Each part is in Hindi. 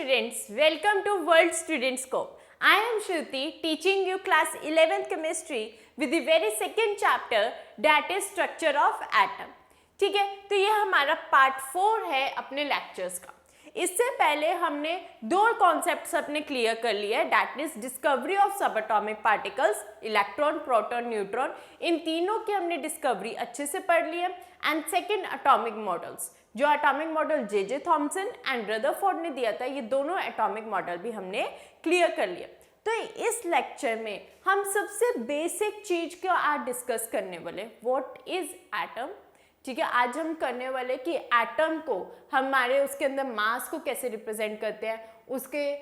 students, welcome to World Student Scope. I am Shruti teaching you class 11th chemistry with the very second chapter that is structure of atom. ठीक है, तो ये हमारा पार्ट 4 है अपने लेक्चर्स का. इससे पहले हमने दो कॉन्सेप्ट्स अपने क्लियर कर लिए है, that is discovery of sub atomic particles, electron, proton, neutron. इन तीनों की हमने डिस्कवरी अच्छे से पढ़ ली है. एंड सेकेंड एटॉमिक मॉडल्स, जो atomic model J Thomson and Rutherford ने दिया था, ये दोनों एटॉमिक मॉडल भी हमने क्लियर कर लिया. तो इस लेक्चर में हम सबसे बेसिक चीज को आज डिस्कस करने वाले, व्हाट इज एटम. ठीक है, आज हम करने वाले कि एटम को हमारे उसके अंदर मास को कैसे रिप्रेजेंट करते हैं, उसके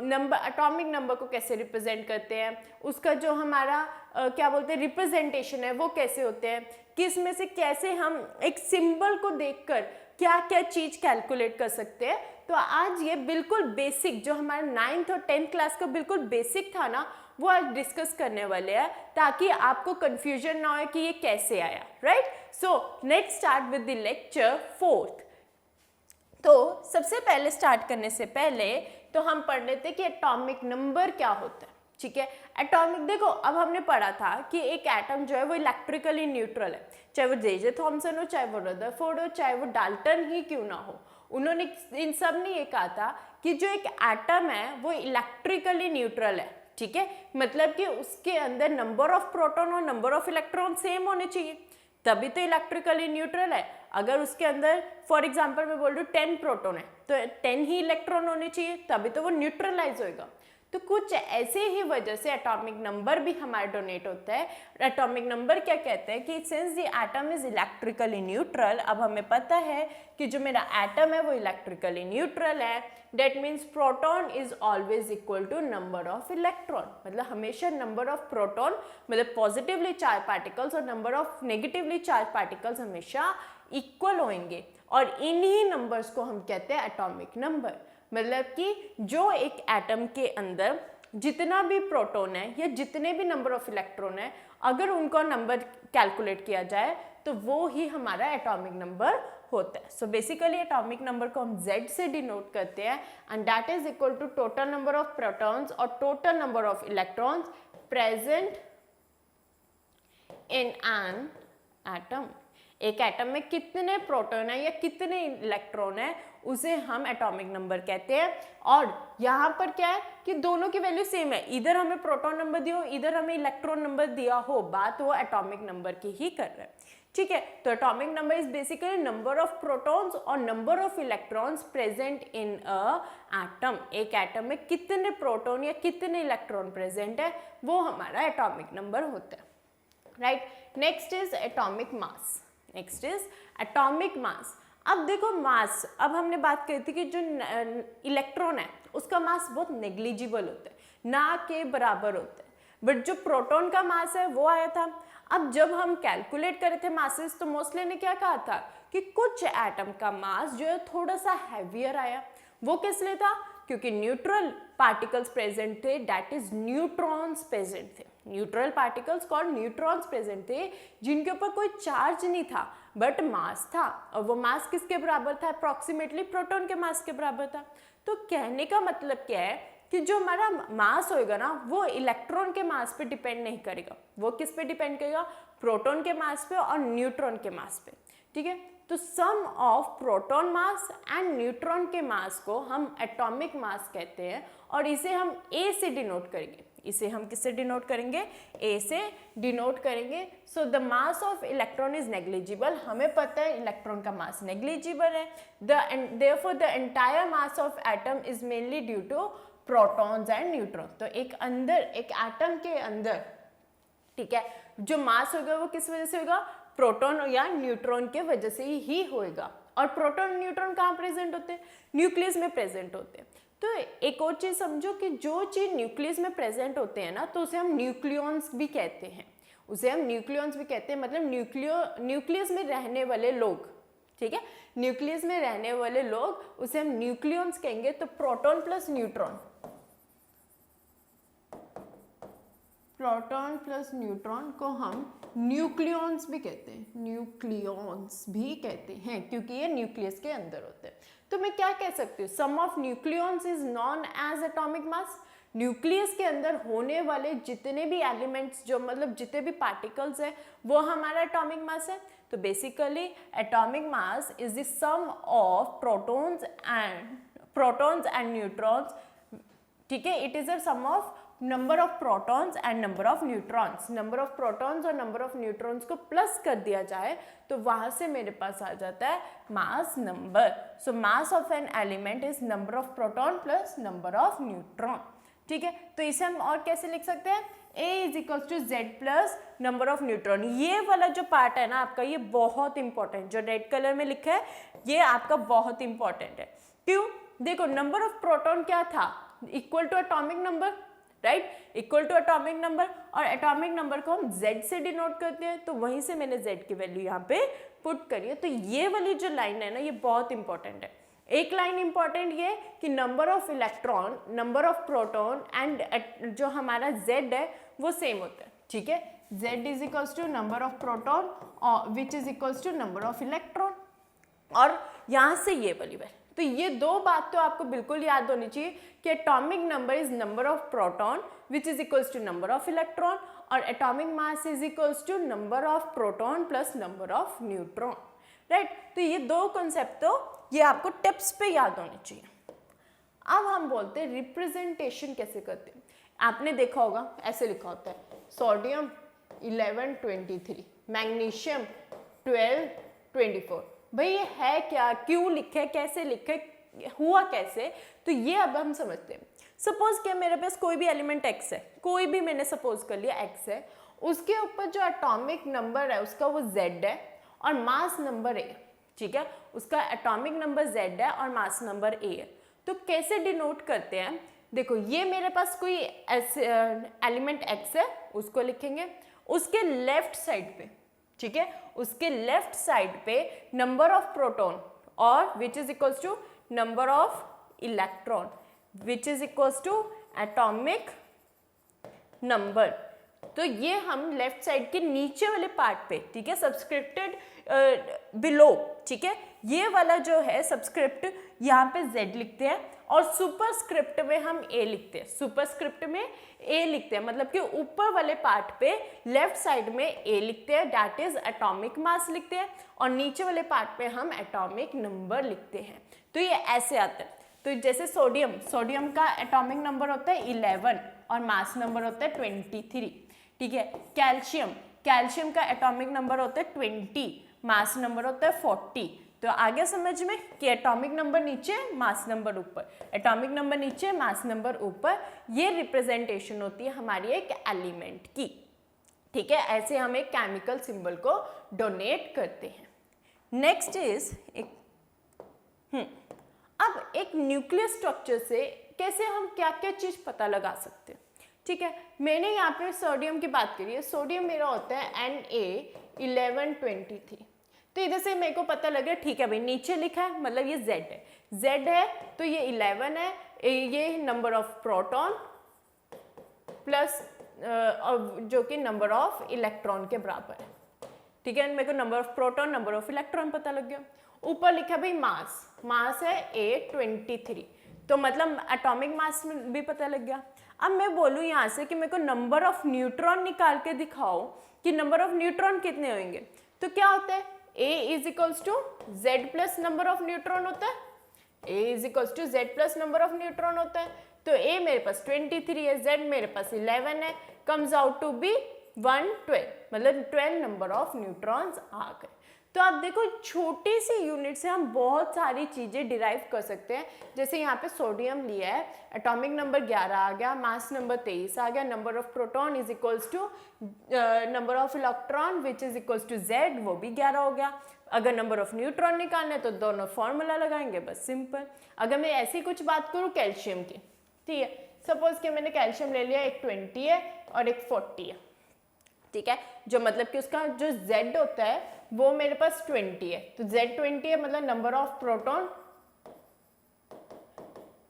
नंबर, एटॉमिक नंबर को कैसे रिप्रेजेंट करते हैं, उसका जो हमारा क्या बोलते हैं रिप्रेजेंटेशन है वो कैसे होते हैं, किस में से कैसे हम एक सिंबल को देखकर क्या क्या चीज कैलकुलेट कर सकते हैं. तो आज ये बिल्कुल बेसिक, जो हमारा 9th और 10th क्लास का बिल्कुल बेसिक था ना, वो आज डिस्कस करने वाले हैं, ताकि आपको कंफ्यूजन ना हो कि ये कैसे आया. Right, so let's start with the lecture 4th. तो सबसे पहले स्टार्ट करने से पहले तो हम पढ़ लेते कि एटॉमिक नंबर क्या होता है. ठीक है, एटॉमिक, देखो अब हमने पढ़ा था कि एक एटम जो है वो इलेक्ट्रिकली न्यूट्रल है, चाहे वो जे थॉमसन हो, चाहे वो रदरफोर्ड हो, चाहे वो डाल्टन ही क्यों ना हो. उन्होंने इन सब ने ये कहा था कि जो एक एटम है वो इलेक्ट्रिकली न्यूट्रल है. ठीक है, मतलब कि उसके अंदर नंबर ऑफ प्रोटॉन और नंबर ऑफ इलेक्ट्रॉन सेम होने चाहिए, तभी तो इलेक्ट्रिकली न्यूट्रल है. अगर उसके अंदर फॉर एग्जांपल मैं बोल रही हूँ 10 प्रोटॉन है तो 10 ही इलेक्ट्रॉन होने चाहिए, तभी तो वो न्यूट्रलाइज होएगा. तो कुछ ऐसे ही वजह से एटॉमिक नंबर भी हमारा डोनेट होता है. एटॉमिक नंबर क्या कहते हैं कि since the atom is electrically neutral, अब हमें पता है कि जो मेरा एटम है वो इलेक्ट्रिकली न्यूट्रल है, that means proton is always equal to number of electron. मतलब हमेशा नंबर ऑफ प्रोटॉन, मतलब पॉजिटिवली चार्ज पार्टिकल्स, और number of negatively charge particles हमेशा इक्वल होंगे, और इन्हीं नंबर्स को हम कहते हैं एटॉमिक नंबर. मतलब कि जो एक एटम के अंदर जितना भी प्रोटॉन है या जितने भी नंबर ऑफ इलेक्ट्रॉन है, अगर उनका नंबर कैलकुलेट किया जाए तो वो ही हमारा एटॉमिक नंबर होता है. सो बेसिकली एटॉमिक नंबर को हम Z से डिनोट करते हैं, and that is equal to total number of protons और total number of electrons present in an atom. एक एटम में कितने प्रोटॉन है या कितने इलेक्ट्रॉन है, उसे हम एटॉमिक नंबर कहते हैं. और यहाँ पर क्या है कि दोनों की वैल्यू सेम है, इधर हमें प्रोटॉन नंबर दिया हो, इधर हमें इलेक्ट्रॉन नंबर दिया हो, बात वो एटॉमिक नंबर की ही कर रहे हैं. ठीक है, तो atomic number is basically number of protons और number of electrons present in a atom. एक एटम में कितने प्रोटॉन या कितने इलेक्ट्रॉन प्रेजेंट है, वो हमारा एटॉमिक नंबर होता है. Right, next is atomic mass. Next is atomic mass. अब देखो मास, अब हमने बात करी थी कि जो इलेक्ट्रॉन है उसका मास बहुत नेग्लिजिबल होता है, ना के बराबर होता है, बट जो प्रोटॉन का मास है वो आया था. अब जब हम कैलकुलेट करे थे मासेस, तो मोस्टली ने क्या कहा था कि कुछ एटम का मास जो है थोड़ा सा हैवियर आया. वो किस लिए था? क्योंकि न्यूट्रल पार्टिकल्स प्रेजेंट थे, दैट इज न्यूट्रॉन्स प्रेजेंट थे. Neutral particles called neutrons present थे, जिनके ऊपर कोई चार्ज नहीं था बट मास था, और वो मास किसके बराबर था? अप्रॉक्सीमेटली प्रोटॉन के मास के बराबर था. तो कहने का मतलब क्या है कि जो हमारा मास होएगा ना, वो इलेक्ट्रॉन के मास पे डिपेंड नहीं करेगा. वो किस पे डिपेंड करेगा? प्रोटॉन के मास पे और न्यूट्रॉन के मास पे. ठीक है, तो sum of proton mass and neutron के मास को हम एटॉमिक मास कहते हैं, और इसे हम ए से डिनोट करेंगे. इसे हम किससे डिनोट करेंगे? ए से डिनोट करेंगे. So the mass of electron is negligible. हमें पता है इलेक्ट्रॉन का मास नेग्लिजिबल है. Therefore the entire mass of atom is mainly due to protons and neutron. तो एक एटम के अंदर, ठीक है, जो मास होगा वो किस वजह से होगा? प्रोटॉन या न्यूट्रॉन के वजह से ही होएगा. और प्रोटॉन और न्यूट्रॉन कहाँ प्रेजेंट होते हैं? न्यूक्लियस में प्रेजेंट होते हैं. तो एक और चीज समझो कि जो चीज न्यूक्लियस में प्रेजेंट होते हैं ना, तो उसे हम न्यूक्लियॉन्स भी कहते हैं. उसे हम न्यूक्लियॉन्स भी कहते हैं, मतलब न्यूक्लियस में रहने वाले लोग. ठीक है, न्यूक्लियस में रहने वाले लोग, उसे हम न्यूक्लियॉन्स कहेंगे. तो proton plus neutron, proton plus neutron को हम न्यूक्लियॉन्स भी कहते हैं, न्यूक्लियॉन्स भी कहते हैं क्योंकि ये न्यूक्लियस के अंदर होते हैं। तो मैं क्या कह सकती हूँ, sum of nucleons is known as atomic mass. Nucleus के अंदर होने वाले जितने भी एलिमेंट्स, जो मतलब जितने भी पार्टिकल्स है, वो हमारा एटॉमिक मास है। तो basically atomic mass is the sum of protons and neutrons, ठीक है। It is a sum of number of protons and number of neutrons. Number of protons और नंबर ऑफ न्यूट्रॉन्स को प्लस कर दिया जाए तो वहां से मेरे पास आ जाता है mass number. So mass of an element is number of proton plus number of neutron, ठीक है। तो इसे हम और कैसे लिख सकते हैं, A is equal to Z plus number of neutron. ये वाला जो पार्ट है ना आपका, ये बहुत इंपॉर्टेंट, जो रेड कलर में लिखा है ये आपका बहुत इंपॉर्टेंट है। क्यों, देखो नंबर ऑफ प्रोटॉन क्या था, equal to atomic number, right, equal to atomic number, और एटॉमिक नंबर को हम Z से डिनोट करते हैं, तो वहीं से मैंने Z की वैल्यू यहाँ पे पुट करी है। तो ये वाली जो लाइन है ना, ये बहुत इंपॉर्टेंट है। एक लाइन इंपॉर्टेंट ये कि number of electron, number of proton and जो हमारा Z है वो सेम होता है, ठीक है। Z is equals to number of proton which is equals to number of electron, और यहाँ से ये वाली वैल्यू। तो ये दो बात तो आपको बिल्कुल याद होनी चाहिए कि atomic number is number of proton which is equals to number of electron, और atomic mass is equals to number of proton plus number of neutron, right. तो ये दो कॉन्सेप्ट तो ये आपको टिप्स पे याद होने चाहिए। अब हम बोलते हैं रिप्रेजेंटेशन कैसे करते हैं। आपने देखा होगा ऐसे लिखा होता है, सोडियम 1123, मैग्नीशियम 1224। भाई ये है क्या, क्यों लिखे, कैसे लिखे, हुआ कैसे, तो ये अब हम समझते हैं। सपोज क्या मेरे पास कोई भी एलिमेंट x है, कोई भी मैंने सपोज कर लिया x है, उसके ऊपर जो एटॉमिक नंबर है उसका वो z है और मास नंबर a, ठीक है। उसका एटॉमिक नंबर z है और मास नंबर a है। तो कैसे डिनोट करते हैं, देखो ये मेरे पास कोई एलिमेंट x है, उसको लिखेंगे, उसके लेफ्ट साइड पे, ठीक है, उसके लेफ्ट साइड पे नंबर ऑफ प्रोटॉन और which is equals to number of electron which is equals to atomic number. तो ये हम लेफ्ट साइड के नीचे वाले पार्ट पे, ठीक है, सब्सक्रिप्टेड बिलो, ठीक है, ये वाला जो है सब्सक्रिप्ट यहाँ पे z लिखते हैं और सुपरस्क्रिप्ट में हम a लिखते हैं। सुपरस्क्रिप्ट में a लिखते हैं मतलब कि ऊपर वाले पार्ट पे लेफ्ट साइड में a लिखते हैं, दैट इज एटॉमिक मास लिखते हैं, और नीचे वाले पार्ट पे हम एटॉमिक नंबर लिखते हैं। तो ये ऐसे आता है। तो जैसे सोडियम का एटॉमिक नंबर होता है 11 और मास नंबर होता है 23, ठीक है। कैल्शियम का एटॉमिक नंबर होता है 20, मास नंबर होता है 40। तो आगे समझ में कि एटॉमिक नंबर नीचे, मास नंबर ऊपर, एटॉमिक नंबर नीचे, मास नंबर ऊपर, ये रिप्रेजेंटेशन होती है हमारी एक एलिमेंट की, ठीक है। ऐसे हम एक केमिकल सिंबल को डोनेट करते हैं। नेक्स्ट इज अब एक न्यूक्लियर स्ट्रक्चर से कैसे हम क्या क्या चीज पता लगा सकते हैं, ठीक है। मैंने यहाँ पे सोडियम की बात करी है, सोडियम मेरा होता है Na1123। तो इधर से मेरे को पता लग गया, ठीक है भाई, नीचे लिखा है मतलब ये Z है तो ये 11 है, ये नंबर ऑफ प्रोटॉन प्लस जो कि नंबर ऑफ इलेक्ट्रॉन के बराबर है, ठीक है। मेरे को number of proton, number of electron पता लग गया। ऊपर लिखा भाई मास है A23, तो मतलब एटॉमिक मास में भी पता लग गया। अब मैं बोलूँ यहाँ से कि मेरे को नंबर ऑफ न्यूट्रॉन निकाल के दिखाओ कि नंबर ऑफ न्यूट्रॉन कितने होंगे, तो क्या होता है, A is equals to Z plus number of neutron होता है, A is equals to Z plus number of neutron होता है। तो A मेरे पास 23 है, Z मेरे पास 11 है, कम्स आउट टू बी 112, मतलब 12 नंबर ऑफ न्यूट्रॉन्स आ गए। तो आप देखो छोटी सी यूनिट से हम बहुत सारी चीज़ें डिराइव कर सकते हैं। जैसे यहाँ पे सोडियम लिया है, एटॉमिक नंबर 11 आ गया, मास नंबर 23 आ गया, number of proton is equals to number of electron which is equals to Z, वो भी 11 हो गया। अगर नंबर ऑफ न्यूट्रॉन निकालना है तो दोनों फॉर्मूला लगाएंगे, बस सिंपल। अगर मैं ऐसी कुछ बात करूँ कैल्शियम की, ठीक है, सपोज कि मैंने कैल्शियम ले लिया, एक 20 है और एक 40 है, ठीक है, जो मतलब कि उसका जो Z होता है वो मेरे पास 20 है, तो Z 20 है मतलब नंबर ऑफ प्रोटॉन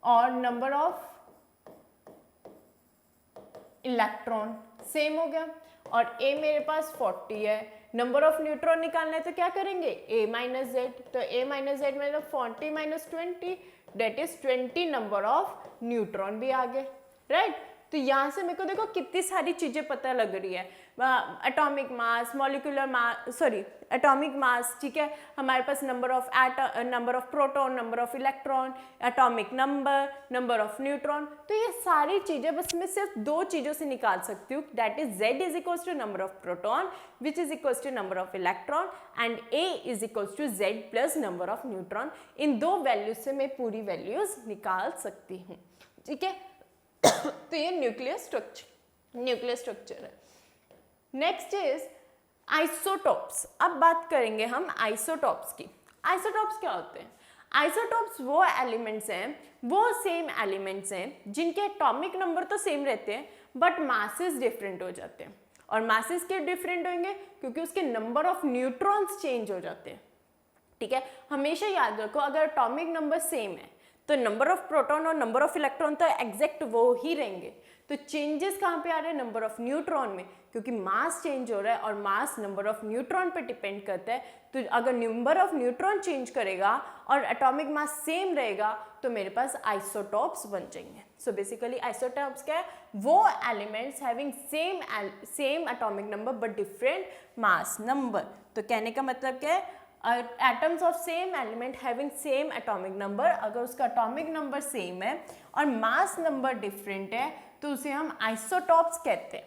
और नंबर ऑफ इलेक्ट्रॉन सेम हो गया, और A मेरे पास 40 है, नंबर ऑफ न्यूट्रॉन निकालना है तो क्या करेंगे A माइनस जेड, तो A माइनस जेड मतलब 40 minus 20 that is 20 number of neutron भी आ गए, राइट। तो यहाँ से मेरे को देखो कितनी सारी चीजें पता लग रही है, atomic mass, molecular mass, sorry atomic mass, ठीक है, हमारे पास number of proton, number of electron, atomic number, number of neutron, तो ये सारी चीजें बस मैं सिर्फ दो चीजों से निकाल सकती हूँ, that is Z is equals to number of proton which is equals to number of electron and A is equals to Z plus number of neutron. इन दो वैल्यूज से मैं पूरी वैल्यूज निकाल सकती हूँ, ठीक है। तो ये न्यूक्लियर स्ट्रक्चर है। Next is isotopes. अब बात करेंगे हम आइसोटॉप्स की। आइसोटॉप्स क्या होते हैं? आइसोटॉप्स वो एलिमेंट्स हैं, वो सेम एलिमेंट्स हैं जिनके एटॉमिक नंबर तो सेम रहते हैं बट मासेस डिफरेंट हो जाते हैं। और मासेस क्यों डिफरेंट होंगे? क्योंकि उसके नंबर ऑफ न्यूट्रॉन्स चेंज हो जाते हैं, ठीक है। हमेशा याद रखो अगर एटॉमिक नंबर सेम है तो नंबर ऑफ प्रोटॉन और नंबर ऑफ इलेक्ट्रॉन तो एग्जैक्ट वो ही रहेंगे, तो चेंजेस कहाँ पे आ रहे हैं? नंबर ऑफ न्यूट्रॉन में, क्योंकि मास चेंज हो रहा है और मास नंबर ऑफ न्यूट्रॉन पे डिपेंड करता है। तो अगर नंबर ऑफ न्यूट्रॉन चेंज करेगा और एटॉमिक मास सेम रहेगा तो मेरे पास आइसोटॉप्स बन जाएंगे। सो बेसिकली आइसोटॉप्स क्या है? वो elements having same atomic number but different mass number. तो कहने का मतलब क्या है? Atoms of same element having same atomic number, अगर उसका एटॉमिक नंबर सेम है और मास नंबर डिफरेंट है तो उसे हम आइसोटॉप्स कहते हैं,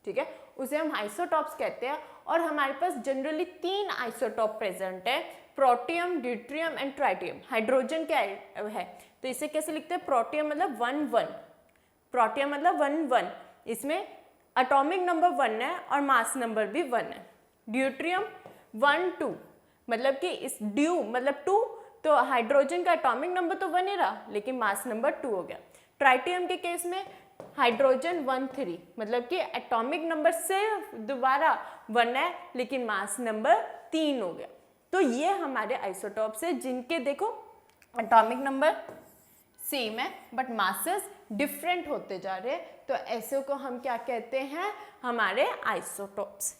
ठीक है, उसे हम आइसोटॉप्स कहते हैं। और हमारे पास जनरली 3 आइसोटॉप प्रेजेंट है, protium, deuterium and tritium. Hydrogen क्या है तो इसे कैसे लिखते हैं? प्रोटियम मतलब 1 1, प्रोटियम मतलब 1 1, इसमें एटॉमिक नंबर 1 है और मास नंबर भी 1 है। ड्यूट्रियम 1 2, मतलब कि इस ड्यू मतलब 2, तो हाइड्रोजन का एटॉमिक नंबर तो 1 ही रहा लेकिन मास नंबर 2 हो गया। ट्राइटियम के केस में हाइड्रोजन 1 3, मतलब कि एटॉमिक नंबर सिर्फ दोबारा 1 है लेकिन मास नंबर 3 हो गया। तो ये हमारे आइसोटॉप्स है जिनके देखो एटॉमिक नंबर सेम है बट मासेस डिफरेंट होते जा रहे हैं, तो ऐसे को हम क्या कहते हैं? हमारे आइसोटॉप्स।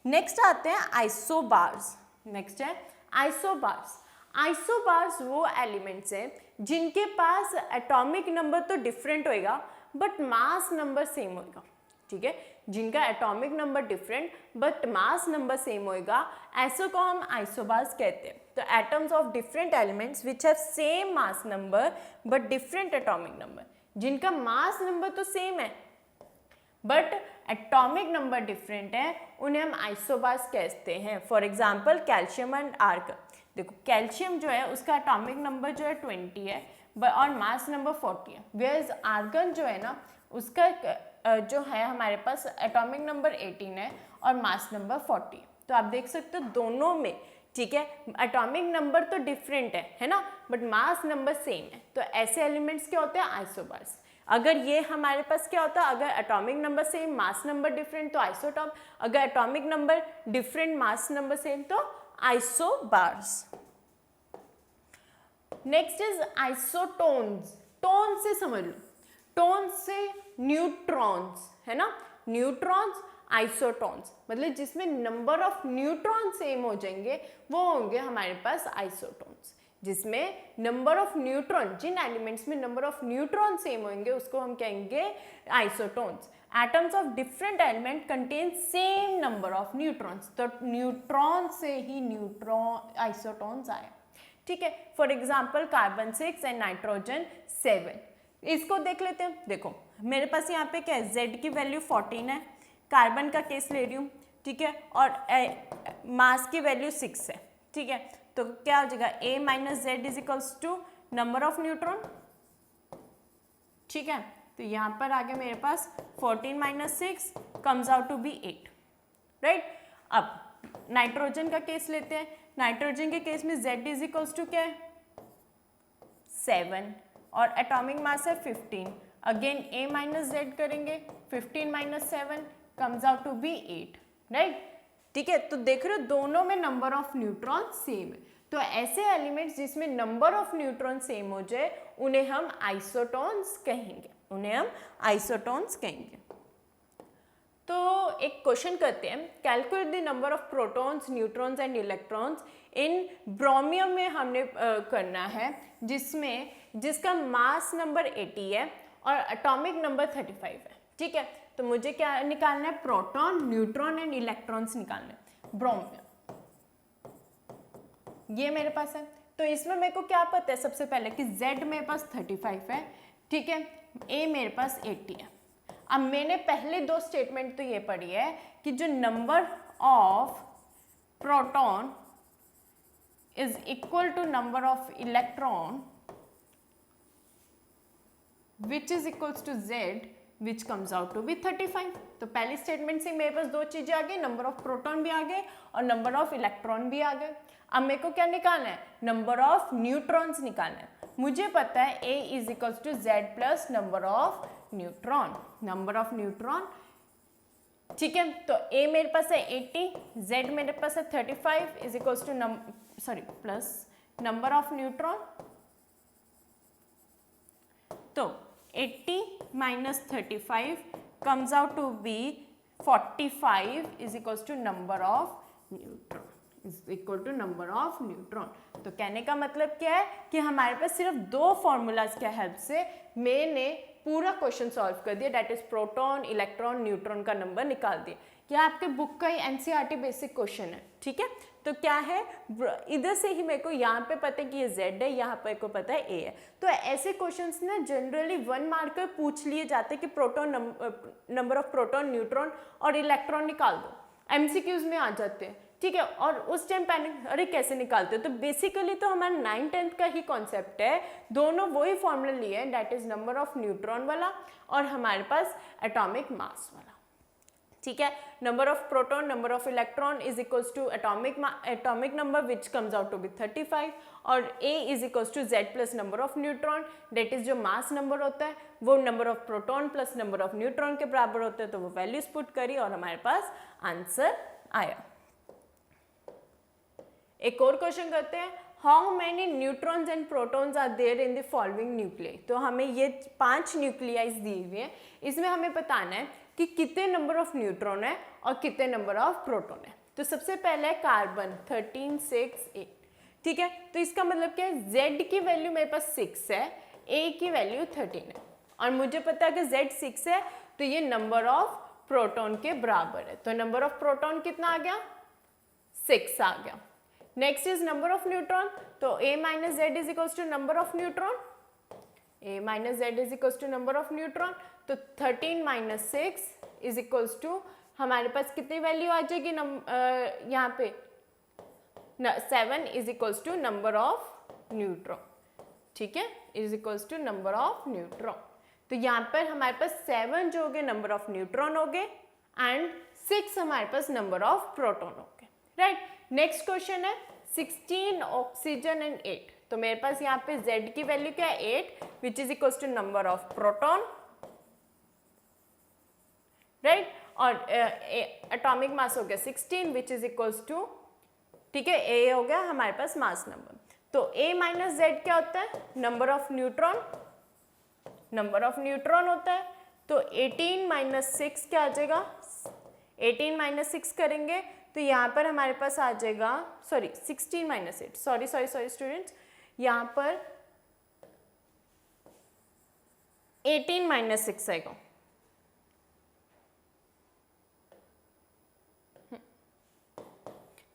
नेक्स्ट आते हैं आइसोबार्स। नेक्स्ट है आइसोबार्स। आइसोबार्स वो एलिमेंट्स हैं जिनके पास एटॉमिक नंबर तो डिफरेंट होएगा बट मास नंबर सेम होएगा, ठीक है, जिनका atomic number different but mass number same होएगा, ऐसे को हम आइसोबार्स कहते हैं। तो atoms of different elements which have same mass number but different atomic number, जिनका मास नंबर तो सेम है बट एटॉमिक नंबर डिफरेंट है, उन्हें हम आइसोबार्स कहते हैं। For example calcium and argon. देखो कैल्शियम जो है उसका एटॉमिक नंबर जो है 20 है और मास नंबर 40 है, वेयर्स आर्गन जो है ना उसका जो है हमारे पास एटॉमिक नंबर 18 है और मास नंबर 40। तो आप देख सकते हो दोनों में, ठीक है, एटॉमिक नंबर तो डिफरेंट है ना, बट मास नंबर सेम है। तो ऐसे एलिमेंट्स क्या होते हैं? आइसोबार्स। अगर ये हमारे पास क्या होता है, अगर atomic number same mass number different तो आइसोटॉप, अगर atomic number different mass number same तो isobars. Next is isotones. Tone से समझ लो, टोन से न्यूट्रॉन्स है ना, न्यूट्रॉन्स आइसोटोन्स, मतलब जिसमें नंबर ऑफ न्यूट्रॉन सेम हो जाएंगे वो होंगे हमारे पास आइसोटोन्स। जिसमें नंबर ऑफ न्यूट्रॉन, जिन एलिमेंट्स में नंबर ऑफ न्यूट्रॉन सेम होंगे उसको हम कहेंगे isotones. Atoms of different element contain same number of neutrons, तो न्यूट्रॉन से ही न्यूट्रॉन आइसोटोन्स आए, ठीक है। For example carbon 6 and nitrogen 7। इसको देख लेते हैं। देखो मेरे पास यहाँ पे क्या है, Z की वैल्यू 14 है, कार्बन का केस ले रही हूँ, ठीक है, और मास की वैल्यू 6 है, ठीक है। तो क्या हो जाएगा? A minus Z is equals to number of neutron, ठीक है। तो यहाँ पर आगे मेरे पास 14 minus 6 comes out to be 8, right. अब नाइट्रोजन का केस लेते हैं। नाइट्रोजन के केस में Z इज इक्वल्स टू क्या है? 7 और एटॉमिक मास है 15। अगेन A माइनस जेड करेंगे, 15 minus 7 comes out to be 8, right, ठीक है। तो देख रहे हो दोनों में नंबर ऑफ न्यूट्रॉन सेम है। तो ऐसे एलिमेंट्स जिसमें नंबर ऑफ न्यूट्रॉन सेम हो जाए उन्हें हम आइसोटोन्स कहेंगे, उन्हें हम आइसोटोन्स कहेंगे। तो एक क्वेश्चन करते हैं, calculate the number of protons, neutrons and electrons in ब्रोमियम में हमने करना है, जिसका मास नंबर 80 है और एटॉमिक नंबर 35 है। ठीक है, तो मुझे क्या निकालना है, प्रोटॉन, न्यूट्रॉन एंड इलेक्ट्रॉन्स निकालने हैं ब्रोमियम। ये मेरे पास है, तो इसमें मेरे को क्या पता है सबसे पहले कि Z मेरे पास 35 है, ठीक है, A मेरे पास 80 है। अब मैंने पहले दो स्टेटमेंट तो ये पढ़ी है कि जो number of proton is equal to number of electron which is equals to Z which comes out to be 35। तो पहली स्टेटमेंट से मेरे पास दो चीजें आ गई, नंबर ऑफ प्रोटॉन भी आ गए और नंबर ऑफ इलेक्ट्रॉन भी आ गए। अब मेरे को क्या निकालना है, नंबर ऑफ न्यूट्रॉन्स निकालना है। मुझे पता है A is equals to Z plus number of neutron, number of neutron. ठीक है, तो A मेरे पास है 80, Z मेरे पास है 35 is equals two plus number of neutron. तो 80 minus 35 comes out to be 45 is equals to number of neutron is equal to number of neutron। तो कहने का मतलब क्या है कि हमारे पास सिर्फ दो फॉर्मूलाज के हेल्प से मैंने पूरा क्वेश्चन सॉल्व कर दिया, that is proton, electron, neutron का नंबर निकाल दिया। क्या आपके बुक का ही एनसीईआरटी बेसिक क्वेश्चन है। ठीक है, तो क्या है, इधर से ही मेरे को यहाँ पे पता है कि ये Z है, यहाँ पे को पता है A है। तो ऐसे क्वेश्चंस ना जनरली 1 मार्कर पूछ लिए जाते हैं कि proton number of proton, neutron और इलेक्ट्रॉन निकाल दो, एमसीक्यूज में आ जाते हैं। ठीक है, और उस टाइम पैनिक अरे कैसे निकालते हो, तो बेसिकली तो हमारा 9th-10th का ही कॉन्सेप्ट है, दोनों वही फॉर्मूला लिए हैं, that is number of neutron वाला और हमारे पास एटॉमिक मास वाला। ठीक है, number of proton, number of electron is equals to atomic number which comes out to be 35 और A is equals to Z plus number of neutron, that is जो मास नंबर होता है वो number of proton plus number of neutron के बराबर होते हैं। तो वो वैल्यूज पुट करी और हमारे पास आंसर आया। एक और क्वेश्चन करते हैं, how many neutrons and protons are there in the following nuclei. तो हमें ये 5 न्यूक्लियाइज दी हुई है, इसमें हमें बताना है कि कितने नंबर ऑफ न्यूट्रॉन है और कितने नंबर ऑफ प्रोटॉन है। तो सबसे पहले है कार्बन 13, 6, 8। ठीक है, तो इसका मतलब क्या है, Z की वैल्यू मेरे पास 6 है, A की वैल्यू 13 है और मुझे पता है कि Z 6 है तो ये नंबर ऑफ प्रोटॉन के बराबर है। तो नंबर ऑफ प्रोटॉन कितना आ गया, 6 आ गया। Next is number of neutron, तो A minus Z is equals to number of neutron, A minus Z is equals to number of neutron. तो 13 माइनस 6 इज इक्वल्स टू हमारे पास कितनी वैल्यू आ जाएगी, यहाँ पे 7 is equals to number of neutron. ठीक है, is equals to number of neutron. तो यहाँ पर हमारे पास 7 जो हो गए नंबर ऑफ न्यूट्रॉन हो गए एंड 6 हमारे पास नंबर ऑफ प्रोटॉन हो गए। राइट, नेक्स्ट क्वेश्चन है 16 ऑक्सीजन एंड 8। तो मेरे पास यहाँ पे Z की वैल्यू क्या है 8 which is equals to number of proton. Right, और एटॉमिक मास हो गया 16 विच इज इक्वल्स टू, ठीक है, A हो गया हमारे पास मास नंबर। तो A माइनस Z क्या होता है, number of neutron, number of neutron होता है। तो 18 माइनस 6 क्या आ जाएगा, 18 माइनस 6 करेंगे तो यहाँ पर हमारे पास आ जाएगा 16 माइनस 8, सॉरी स्टूडेंट्स, यहाँ पर 18 माइनस 6 आएगा।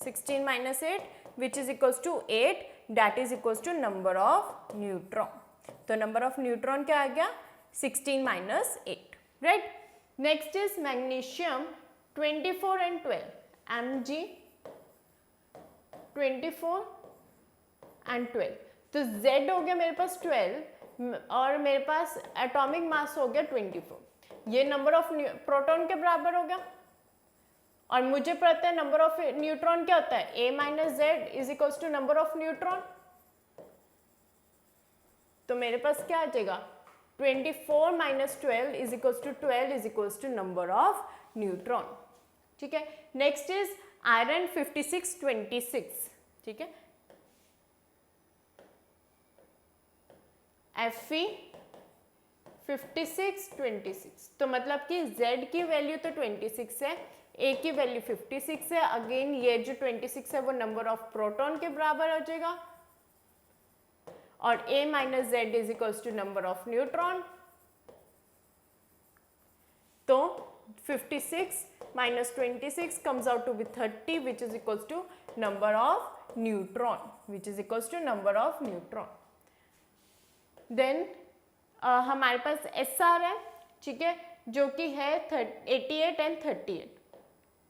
(16 minus 8) which is equals to 8, that is equals to number of neutron। तो number of neutron क्या आ गया 16 minus 8, right? Next is magnesium 24 and 12, Mg 24 and 12। तो Z हो गया मेरे पास 12 और मेरे पास एटॉमिक मास हो गया 24। ये नंबर ऑफ प्रोटॉन के बराबर हो गया और मुझे पता है नंबर ऑफ न्यूट्रॉन क्या होता है, A minus Z is equals to number of neutron. तो मेरे पास क्या आ जाएगा 24 minus 12 is equals to 12 is equals to number of neutron. ठीक है, नेक्स्ट इज आयरन 56 26। ठीक है, Fe 56 26, तो मतलब कि Z की वैल्यू तो 26 है, A की वैल्यू 56 है। अगेन ये जो 26 है वो नंबर ऑफ प्रोटॉन के बराबर हो जाएगा, और A minus Z is equals to number of neutron. तो 56 minus 26 comes out to be 30, which is equals to number of neutron, which is equals to number of neutron. Then हमारे पास SR है, ठीक है, जो कि है 88 and 38,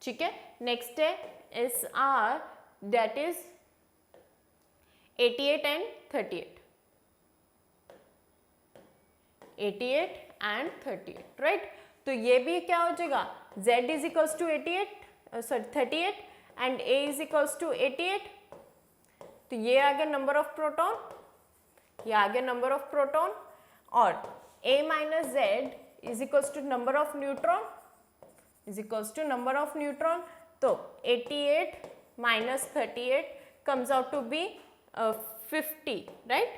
ठीक है। नेक्स्ट है SR, that is 88 and 38, 88 and 38, right? तो ये भी क्या हो जाएगा, Z is equals to 38 and A is equals to 88, तो ये आ गया नंबर ऑफ प्रोटॉन, ये आ गया नंबर ऑफ प्रोटॉन, और A minus Z is equals to number of neutron, is equals to number of neutron. तो 88 minus 38 comes out to be 50, right?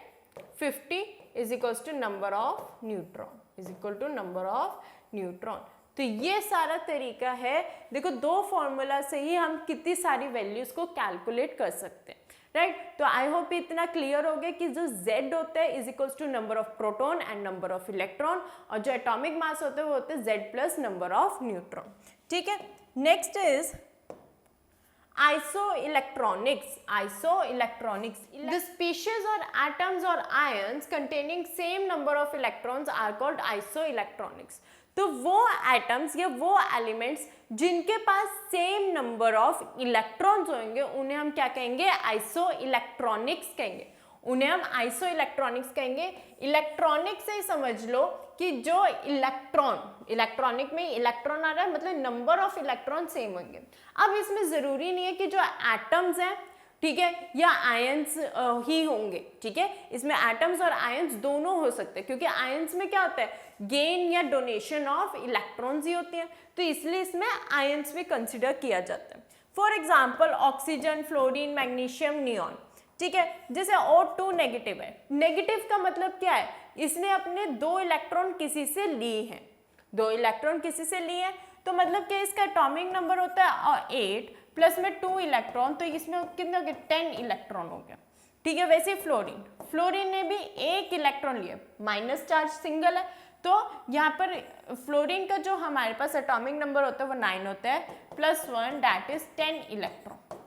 50 is equals to number of neutron, is equal to number of neutron. तो ये सारा तरीका है, देखो दो फॉर्मूला से ही हम कितनी सारी वैल्यूज को कैलकुलेट कर सकते हैं, राइट? तो आई होप इतना क्लियर हो गया कि जो Z होता है is equals to number of proton and number of electron, और जो एटॉमिक मास होते हैं वो होते हैं Z plus number of neutron, ठीक है। Next is isoelectronics. Isoelectronics, the species or atoms or ions containing same number of electrons are called isoelectronics. तो वो एटम्स या वो एलिमेंट्स जिनके पास सेम नंबर ऑफ इलेक्ट्रॉन्स होंगे उन्हें हम क्या कहेंगे, आइसो इलेक्ट्रॉनिक्स कहेंगे, उन्हें हम आइसो इलेक्ट्रॉनिक्स कहेंगे। इलेक्ट्रॉनिक से समझ लो कि जो इलेक्ट्रॉन, इलेक्ट्रॉनिक में इलेक्ट्रॉन आ रहा है मतलब नंबर ऑफ इलेक्ट्रॉन सेम होंगे। अब इसमें जरूरी नहीं है कि जो एटम्स हैं, ठीक है, या आयंस ही होंगे, ठीक है, इसमें एटम्स और आयंस दोनों हो सकते हैं, क्योंकि आयंस में क्या होता है, गेन या डोनेशन ऑफ इलेक्ट्रॉन्स ही होती हैं, तो इसलिए इसमें आयंस भी कंसिडर किया जाता है। For example oxygen, fluorine, magnesium, neon, ठीक है। जैसे O2 नेगेटिव है, नेगेटिव का मतलब क्या है, इसने अपने 2 इलेक्ट्रॉन किसी से लिए हैं, 2 इलेक्ट्रॉन किसी से लिए हैं, तो मतलब कि इसका एटॉमिक नंबर होता है 8 प्लस में 2 इलेक्ट्रॉन, तो इसमें कितने हो गए, 10 इलेक्ट्रॉन हो गया, ठीक है। वैसे फ्लोरीन, फ्लोरीन ने भी 1 इलेक्ट्रॉन लिया, माइनस चार्ज सिंगल है, तो यहाँ पर फ्लोरीन का जो हमारे पास एटॉमिक नंबर होता है वो 9 होता है, +1 that is 10 electron,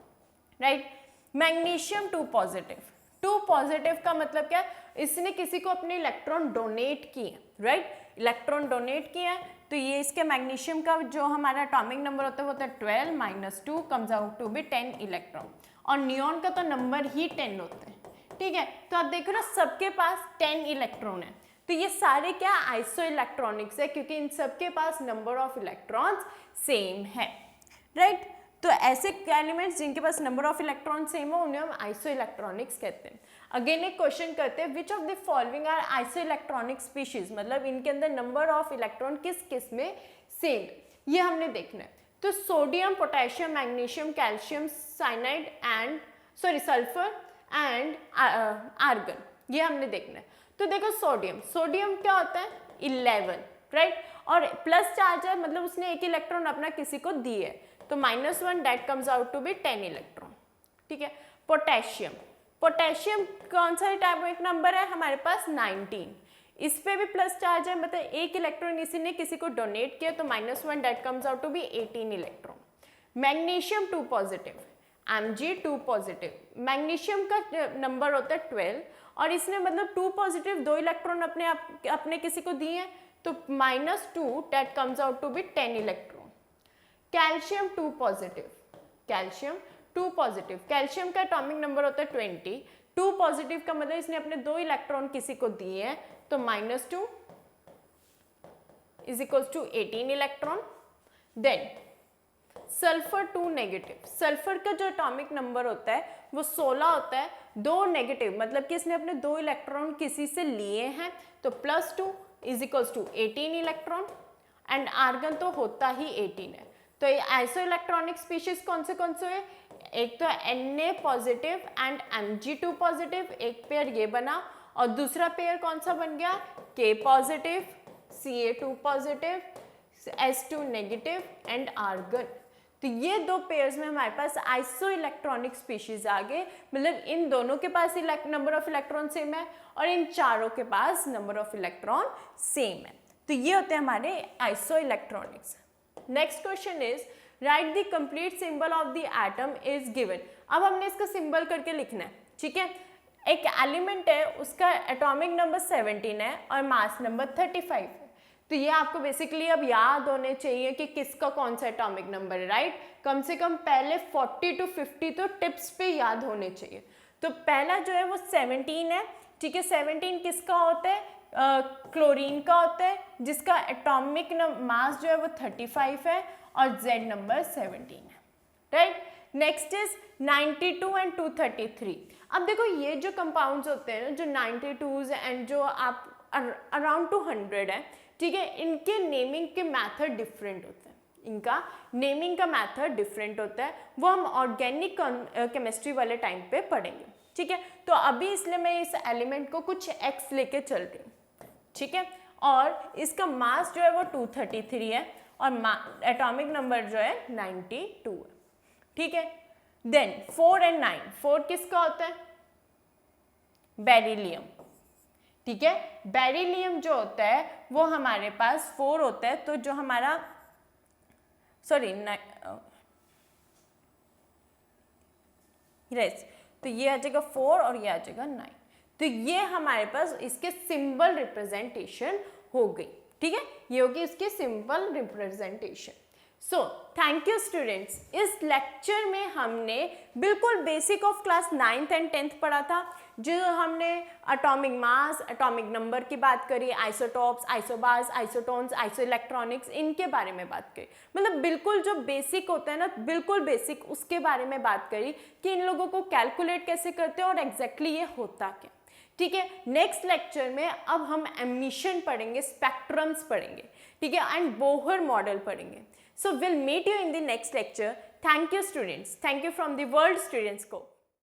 right. Magnesium 2 positive, 2 positive का मतलब क्या, इसने किसी को अपने इलेक्ट्रॉन डोनेट किए, राइट, इलेक्ट्रॉन डोनेट किए हैं, तो ये इसके मैग्नीशियम का जो हमारा एटॉमिक नंबर होता है वो होता है 12 - 2 comes out to be 10 electron, और नियॉन का तो नंबर ही 10 होता है, ठीक है। तो आप देखो ना सबके पास 10 इलेक्ट्रॉन है, तो ये सारे क्या आइसो इलेक्ट्रॉनिक्स है, क्योंकि इन सबके पास नंबर ऑफ इलेक्ट्रॉन्स सेम है, राइट। तो ऐसे एलिमेंट्स जिनके पास नंबर ऑफ इलेक्ट्रॉन सेम हो उन्हें हम आइसो इलेक्ट्रॉनिक्स कहते हैं। अगेन एक क्वेश्चन करते हैं, which of the following are iso electronic species, मतलब इनके अंदर नंबर ऑफ इलेक्ट्रॉन किस किस में सेम, ये हमने देखना है। तो sodium, potassium, magnesium, calcium, cyanide and sulphur and argon, ये हमने देखना है। तो देखो सोडियम, सोडियम क्या होता है 11, राइट, और प्लस चार्ज है, मतलब उसने 1 इलेक्ट्रॉन अपना किसी को दिए है, तो -1 that comes out to be 10 electron, ठीक है। पोटेशियम, पोटेशियम कौन सा एटॉमिक नंबर है हमारे पास 19, इस पे भी प्लस चार्ज है, मतलब 1 इलेक्ट्रॉन इसी ने किसी को डोनेट किया, तो -1 that comes out to be 18 electron. Magnesium 2 positive, Mg 2 positive, magnesium का नंबर होता है 12, और इसने मतलब 2 पॉजिटिव 2 इलेक्ट्रॉन अपने किसी को दिए हैं, तो -2 that comes out to be 10 electron. Calcium 2 positive, calcium 2 positive, calcium का एटॉमिक नंबर होता है 20, 2 पॉजिटिव का मतलब इसने अपने 2 इलेक्ट्रॉन किसी को दिए हैं, तो -2 is equals to 18 electron. Then sulphur 2 negative, sulphur का जो एटॉमिक नंबर होता है वो 16 होता है, 2 नेगेटिव मतलब कि इसने अपने 2 इलेक्ट्रॉन किसी से लिए हैं, तो +2 is equals to 18 electron, and argon तो होता ही 18 है। तो ये आइसो इलेक्ट्रॉनिक स्पीशीज कौन से हुए, एक तो Na positive and Mg2 positive, एक पेयर ये बना, और दूसरा पेयर कौन सा बन गया K positive Ca2 positive, S2 negative and argon. तो ये दो पेयर्स में हमारे पास आइसो इलेक्ट्रॉनिक स्पीशीज आ गए, मतलब इन दोनों के पास नंबर ऑफ इलेक्ट्रॉन सेम है और इन चारों के पास नंबर ऑफ इलेक्ट्रॉन सेम है। तो ये होते हैं हमारे iso electronics. Next question is write the complete symbol of the atom is given. अब हमने इसका सिंबल करके लिखना है, ठीक है। एक एलिमेंट है, उसका एटॉमिक नंबर 17 है और मास नंबर 35 है। तो ये आपको बेसिकली अब याद होने चाहिए कि किसका कौन सा एटॉमिक नंबर है, राइट। कम से कम पहले 40 to 50 तो टिप्स पे याद होने चाहिए। तो पहला जो है वो 17 है, ठीक है। 17 किसका होता है, क्लोरीन का होता है, जिसका एटॉमिक मास जो है वो 35 है और Z नंबर 17 है, राइट। Next is 92 and 233। अब देखो ये जो कंपाउंड्स होते हैं ना, जो 92s एंड जो आप अराउंड 200 है, ठीक है, इनके नेमिंग के मेथड डिफरेंट होते हैं। इनका नेमिंग का मेथड डिफरेंट होता है, वो हम ऑर्गेनिक केमिस्ट्री वाले टाइम पे पढ़ेंगे, ठीक है। तो अभी इसलिए मैं इस एलिमेंट को कुछ x लेके चल रही हूँ, ठीक है। और इसका मास जो है वो 233 है और एटॉमिक नंबर जो है 92 है, ठीक है। देन 4 एंड 9, 4 किसका होता है, बेरिलियम, ठीक है। बेरिलियम जो होता है वो हमारे पास 4 होता है, तो जो हमारा तो ये आ जाएगा 4 और ये आ जाएगा 9। तो ये हमारे पास इसके सिंबल रिप्रेजेंटेशन हो गई, ठीक है। ये होगी इसकी symbol representation. So thank you students. इस लेक्चर में हमने बिल्कुल basic of class 9th and 10th पढ़ा था, जो हमने एटॉमिक मास, एटॉमिक नंबर की बात करी, isotopes, isobars, isotones, iso electronics, इनके बारे में बात करी। मतलब बिल्कुल जो बेसिक होता है ना, बिल्कुल बेसिक, उसके बारे में बात करी कि इन लोगों को कैलकुलेट कैसे करते हैं और एग्जैक्टली ये होता क्या, ठीक है। नेक्स्ट लेक्चर में अब हम एमिशन पढ़ेंगे, स्पेक्ट्रम्स पढ़ेंगे, ठीक है, एंड बोहर मॉडल पढ़ेंगे। So we'll meet you in the next lecture. Thank you students. Thank you from the World Students Co.